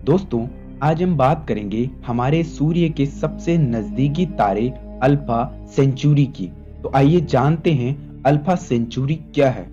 दोस्तों, आज हम बात करेंगे हमारे सूर्य के सबसे नजदीकी तारे अल्फा सेंचुरी की। तो आइए जानते हैं अल्फा सेंचुरी क्या है।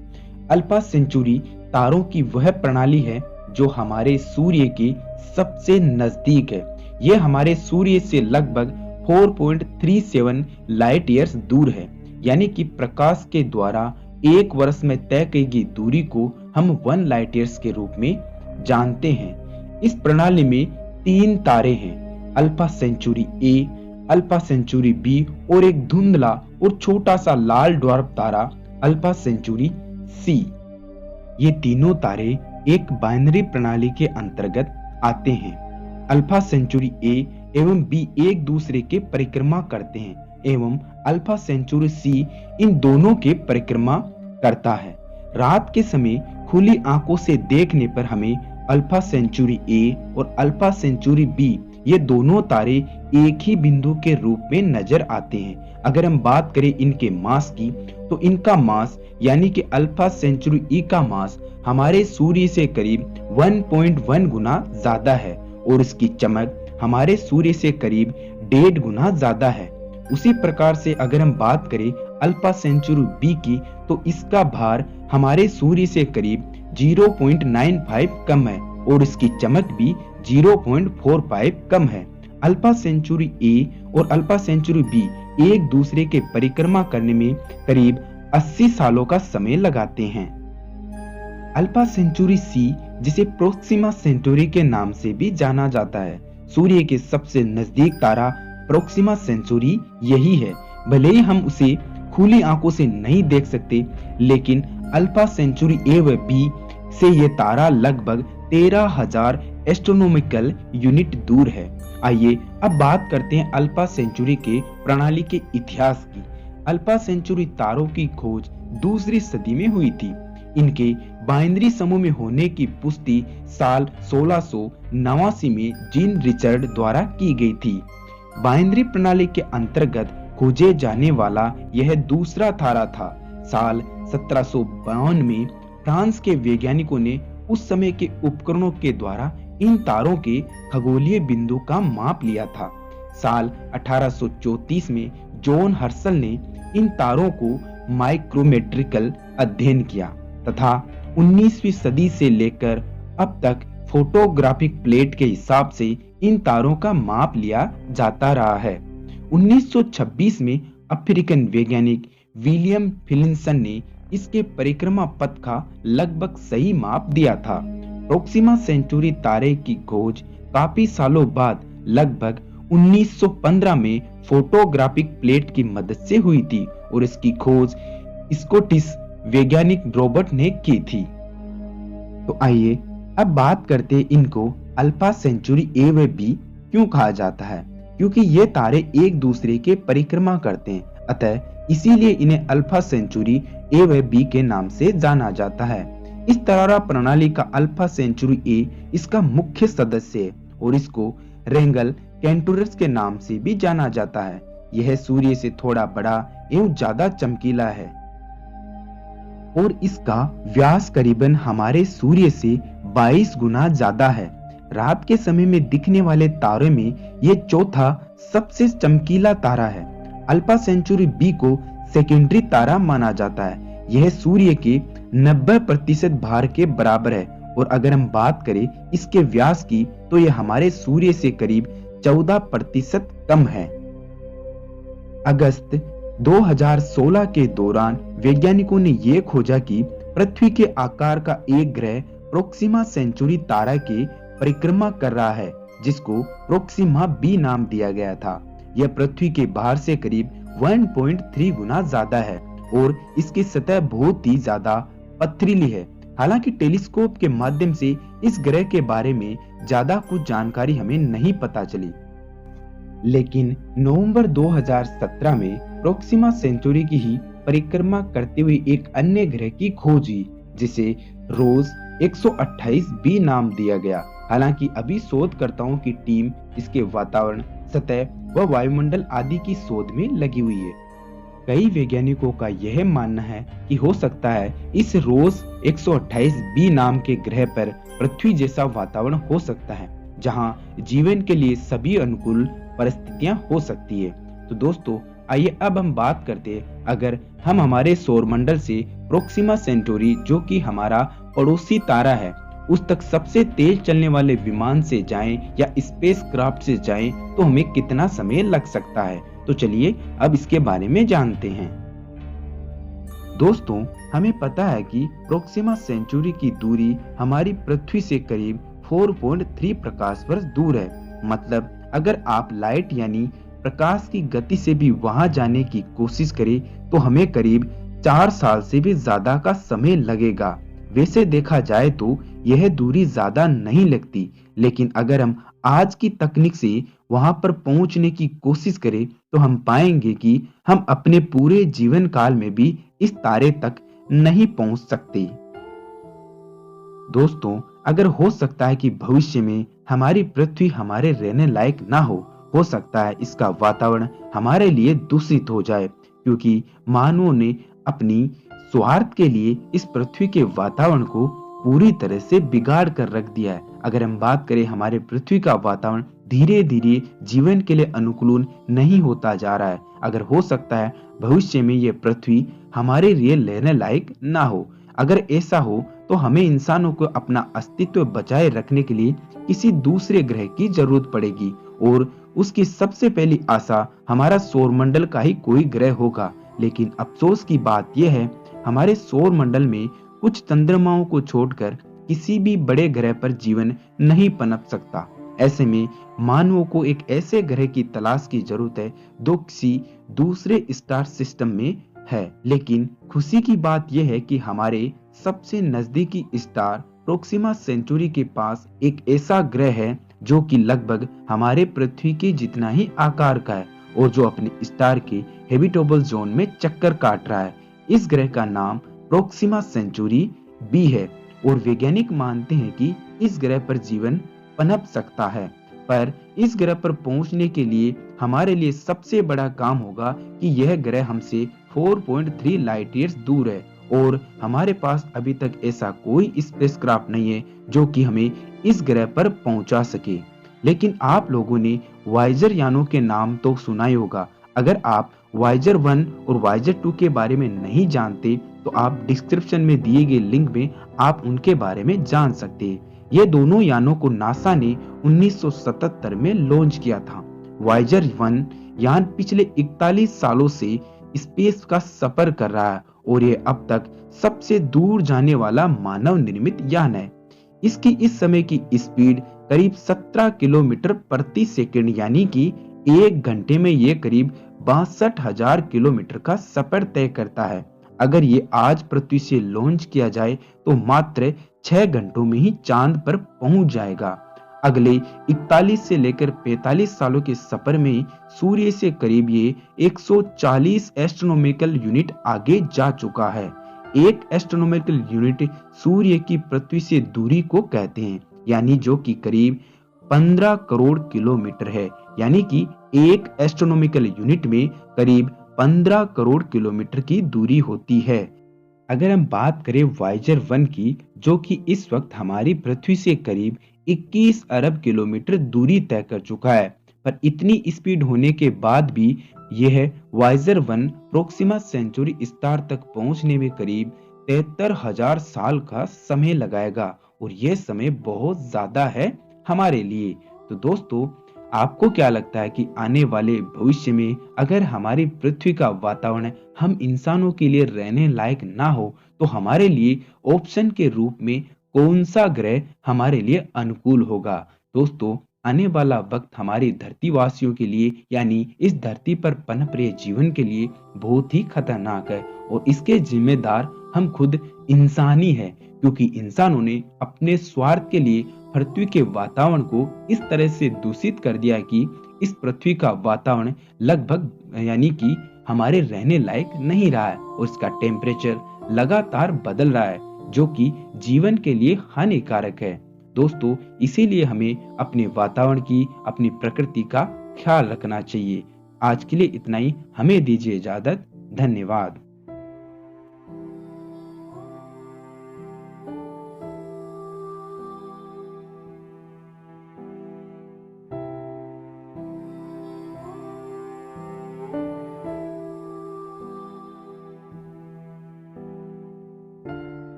अल्फा सेंचुरी तारों की वह प्रणाली है जो हमारे सूर्य के सबसे नजदीक है। यह हमारे सूर्य से लगभग 4.37 लाइट ईयर्स दूर है, यानी कि प्रकाश के द्वारा एक वर्ष में तय की गई दूरी को हम 1 लाइट ईयर्स के रूप में जानते हैं। इस प्रणाली में 3 तारे हैं, Alpha Centauri A, Alpha Centauri B और एक धुंधला और छोटा सा लाल ड्वार्फ तारा अल्फा सेंचुरी सी। ये तीनों तारे एक बाइनरी प्रणाली के अंतर्गत आते हैं। अल्फा सेंचुरी ए एवं बी एक दूसरे के परिक्रमा करते हैं एवं अल्फा सेंचुरी सी इन दोनों के परिक्रमा करता है। रात के समय खुली आंखों से देखने पर हमें अल्फा सेंचुरी ए और अल्फा सेंचुरी बी ये दोनों तारे एक ही बिंदु के रूप में नजर आते हैं। अगर हम बात करें इनके मास की, तो इनका मास यानी कि अल्फा सेंचुरी ई का मास हमारे सूर्य से करीब 1.1 गुना ज्यादा है और इसकी चमक हमारे सूर्य से करीब 1.5 गुना ज्यादा है। उसी प्रकार से अगर हम बात करें अल्फा सेंचुरी बी की, तो इसका भार हमारे सूर्य से करीब 0.95 कम है और इसकी चमक भी 0.45 कम है। अल्फा सेंचुरी ए और अल्फा सेंचुरी बी एक दूसरे के परिक्रमा करने में करीब 80 सालों का समय लगाते हैं। अल्फा सेंचुरी सी, जिसे प्रोक्सिमा सेंटोरी के नाम से भी जाना जाता है, सूर्य के सबसे नजदीक तारा प्रोक्सिमा सेंचुरी यही है। भले ही हम उसे खुली आंखों से नहीं देख सकते, लेकिन अल्फा सेंचुरी ए व बी से यह तारा लगभग 13,000 एस्ट्रोनॉमिकल यूनिट दूर है। आइए अब बात करते हैं अल्फा सेंचुरी के प्रणाली के इतिहास की। अल्फा सेंचुरी तारों की खोज दूसरी सदी में हुई थी। इनके बाइनरी समूह में होने की पुष्टि साल 1689 में जीन रिचर्ड द्वारा की गई थी। बाइनरी प्रणाली के अंतर्गत खोजे जाने वाला यह दूसरा तारा था। साल 1752 में फ्रांस के वैज्ञानिकों ने उस समय के उपकरणों के द्वारा इन तारों के खगोलीय बिंदु का माप लिया था। साल 1834 में जॉन हर्शल ने इन तारों को माइक्रोमेट्रिकल अध्ययन किया तथा 19वीं सदी से लेकर अब तक फोटोग्राफिक प्लेट के हिसाब से इन तारों का माप लिया जाता रहा है। 1926 में अफ्रीकन वैज्ञानिक विलियम फिलिंसन ने इसके परिक्रमा पथ का लगभग सही माप दिया था। प्रोक्सिमा सेंचुरी तारे की खोज काफी सालों बाद लगभग 1915 में फोटोग्राफिक प्लेट की मदद से हुई थी और इसकी खोज स्कॉटिश वैज्ञानिक रॉबर्ट ने की थी। तो आइए अब बात करते हैं इनको अल्फा सेंचुरी ए व बी क्यों कहा जाता है। क्योंकि ये तारे एक दूसरे के परिक्रमा करते हैं, अतः इसीलिए इन्हें अल्फा सेंचुरी ए व बी के नाम से जाना जाता है। इस तारा प्रणाली का अल्फा सेंचुरी ए इसका मुख्य सदस्य है और इसको रेंगल कैंटुरस के नाम से भी जाना जाता है। यह सूर्य से थोड़ा बड़ा एवं ज्यादा चमकीला है और इसका व्यास करीबन हमारे सूर्य से 22 गुना ज्यादा है। रात के समय में दिखने वाले तारों में यह चौथा सबसे चमकीला तारा है। अल्फा सेंचुरी बी को सेकेंडरी तारा माना जाता है। यह सूर्य के 90% भार के बराबर है और अगर हम बात करें इसके व्यास की, तो यह हमारे सूर्य से करीब 14% कम है। अगस्त 2016 के दौरान वैज्ञानिकों ने यह खोजा कि पृथ्वी के आकार का एक ग्रह प्रोक्सिमा सेंचुरी तारा के परिक्रमा कर रहा है, जिसको प्रोक्सिमा बी नाम दिया गया था। यह पृथ्वी के भार से करीब 1.3 गुना ज्यादा है और इसकी सतह बहुत ही ज्यादा पथरीली है। हालांकि टेलीस्कोप के माध्यम से इस ग्रह के बारे में ज्यादा कुछ जानकारी हमें नहीं पता चली, लेकिन नवंबर 2017 में प्रोक्सिमा सेंचुरी की ही परिक्रमा करते हुए एक अन्य ग्रह की खोज हुई, जिसे रोज 128 बी नाम दिया गया। हालांकि अभी शोधकर्ताओं की टीम इसके वातावरण, सतह व वायुमंडल आदि की शोध में लगी हुई है। कई वैज्ञानिकों का यह मानना है कि हो सकता है इस रोज 128 बी नाम के ग्रह पर पृथ्वी जैसा वातावरण हो सकता है, जहां जीवन के लिए सभी अनुकूल परिस्थितियां हो सकती है। तो दोस्तों, आइए अब हम बात करते हैं, अगर हम हमारे सौरमंडल से प्रोक्सिमा सेंटोरी, जो कि हमारा पड़ोसी तारा है, उस तक सबसे तेज चलने वाले विमान से जाएं या स्पेसक्राफ्ट से जाएं तो हमें कितना समय लग सकता है। तो चलिए अब इसके बारे में जानते हैं। दोस्तों, हमें पता है कि प्रोक्सिमा सेंचुरी की दूरी हमारी पृथ्वी से करीब 4.3 प्रकाश वर्ष दूर है। मतलब अगर आप लाइट यानी प्रकाश की गति से भी वहां जाने की कोशिश करें तो हमें करीब 4 साल से भी ज्यादा का समय लगेगा। वैसे देखा जाए तो यह दूरी ज्यादा नहीं लगती, लेकिन अगर हम आज की तकनीक से वहां पर पहुंचने की कोशिश करें तो हम पाएंगे कि हम अपने पूरे जीवन काल में भी इस तारे तक नहीं पहुंच सकते। दोस्तों, अगर हो सकता है कि भविष्य में हमारी पृथ्वी हमारे रहने लायक ना हो सकता है इसका वातावरण हमारे लिए दूषित हो जाए, क्योंकि मानवों ने अपनी स्वार्थ के लिए इस पृथ्वी के वातावरण को पूरी तरह से बिगाड़ कर रख दिया है। अगर हम बात करें, हमारे पृथ्वी का वातावरण धीरे धीरे जीवन के लिए अनुकूल नहीं होता जा रहा है। अगर हो सकता है भविष्य में यह पृथ्वी हमारे लिए रहने लायक ना हो। अगर ऐसा हो तो हमें इंसानों को अपना अस्तित्व बचाए रखने के लिए किसी दूसरे ग्रह की जरूरत पड़ेगी, और उसकी सबसे पहली आशा हमारा सौरमंडल का ही कोई ग्रह होगा। लेकिन अफसोस की बात यह है, हमारे सौरमंडल में कुछ चंद्रमाओं को छोड़कर किसी भी बड़े ग्रह पर जीवन नहीं पनप सकता। ऐसे में मानवों को एक ऐसे ग्रह की तलाश की जरूरत है जो किसी दूसरे स्टार सिस्टम में है। लेकिन खुशी की बात यह है कि हमारे सबसे नजदीकी स्टार प्रोक्सिमा सेंचुरी के पास एक ऐसा ग्रह है जो कि लगभग हमारे पृथ्वी के जितना ही आकार का है और जो अपने स्टार के हैबिटेबल जोन में चक्कर काट रहा है। इस ग्रह का नाम प्रोक्सिमा सेंचुरी बी है और वैज्ञानिक मानते हैं कि इस ग्रह पर जीवन पनप सकता है। पर इस ग्रह पर पहुंचने के लिए हमारे लिए सबसे बड़ा काम होगा कि यह ग्रह हमसे 4.3 लाइट ईयर्स दूर है और हमारे पास अभी तक ऐसा कोई स्पेसक्राफ्ट नहीं है जो कि हमें इस ग्रह पर पहुंचा सके। लेकिन आप लोगों ने वायेजर यानों के नाम तो सुना ही होगा। अगर आप वायेजर 1 और वायेजर 2 के बारे में नहीं जानते तो आप डिस्क्रिप्शन में दिए गए लिंक में आप उनके बारे में जान सकते हैं। ये दोनों यानों को नासा ने 1977 में लॉन्च किया था। वायेजर 1 यान पिछले 41 सालों से स्पेस का सफर कर रहा है और ये अब तक सबसे दूर जाने वाला मानव निर्मित यान है। इसकी इस समय की स्पीड करीब 17 किलोमीटर प्रति सेकंड, यानी कि 1 घंटे में ये करीब 62,000 किलोमीटर का सफर तय करता है। अगर ये आज पृथ्वी से लॉन्च किया जाए तो मात्र 6 घंटों में ही चांद पर पहुंच जाएगा। अगले 41 से लेकर 45 सालों के सफर में सूर्य से करीब ये 140 एस्ट्रोनॉमिकल यूनिट आगे जा चुका है। एक एस्ट्रोनॉमिकल यूनिट सूर्य की पृथ्वी से दूरी को कहते हैं, यानी जो कि करीब 15 करोड़ किलोमीटर है। यानी कि एक एस्ट्रोनॉमिकल यूनिट में करीब 15 करोड़ किलोमीटर की दूरी होती है। अगर हम बात करें वायेजर 1 की, जो कि इस वक्त हमारी पृथ्वी से करीब 21 अरब किलोमीटर दूरी तय कर चुका है, पर इतनी स्पीड होने के बाद भी यह वायेजर 1 प्रोक्सिमा सेंचुरी स्टार तक पहुंचने में करीब 73,000 साल का समय लगाएगा और यह समय बहुत ज्यादा है हमारे लिए। तो दोस्तों, आपको क्या लगता है कि आने वाले भविष्य में अगर हमारी पृथ्वी का वातावरण हम इंसानों के लिए रहने लायक ना हो तो हमारे लिए ऑप्शन के रूप में कौन सा ग्रह हमारे लिए अनुकूल होगा? दोस्तों, आने वाला वक्त हमारी धरतीवासियों के लिए, यानी इस धरती पर पनप रहे जीवन के लिए बहुत ही खतरनाक है और इसके जिम्मेदार हम खुद इंसान ही है, क्योंकि इंसानों ने अपने स्वार्थ के लिए पृथ्वी के वातावरण को इस तरह से दूषित कर दिया कि इस पृथ्वी का वातावरण लगभग यानी कि हमारे रहने लायक नहीं रहा है और इसका टेम्परेचर लगातार बदल रहा है, जो कि जीवन के लिए हानिकारक है। दोस्तों, इसीलिए हमें अपने वातावरण की, अपनी प्रकृति का ख्याल रखना चाहिए। आज के लिए इतना ही, हमें दीजिए इजाजत। धन्यवाद।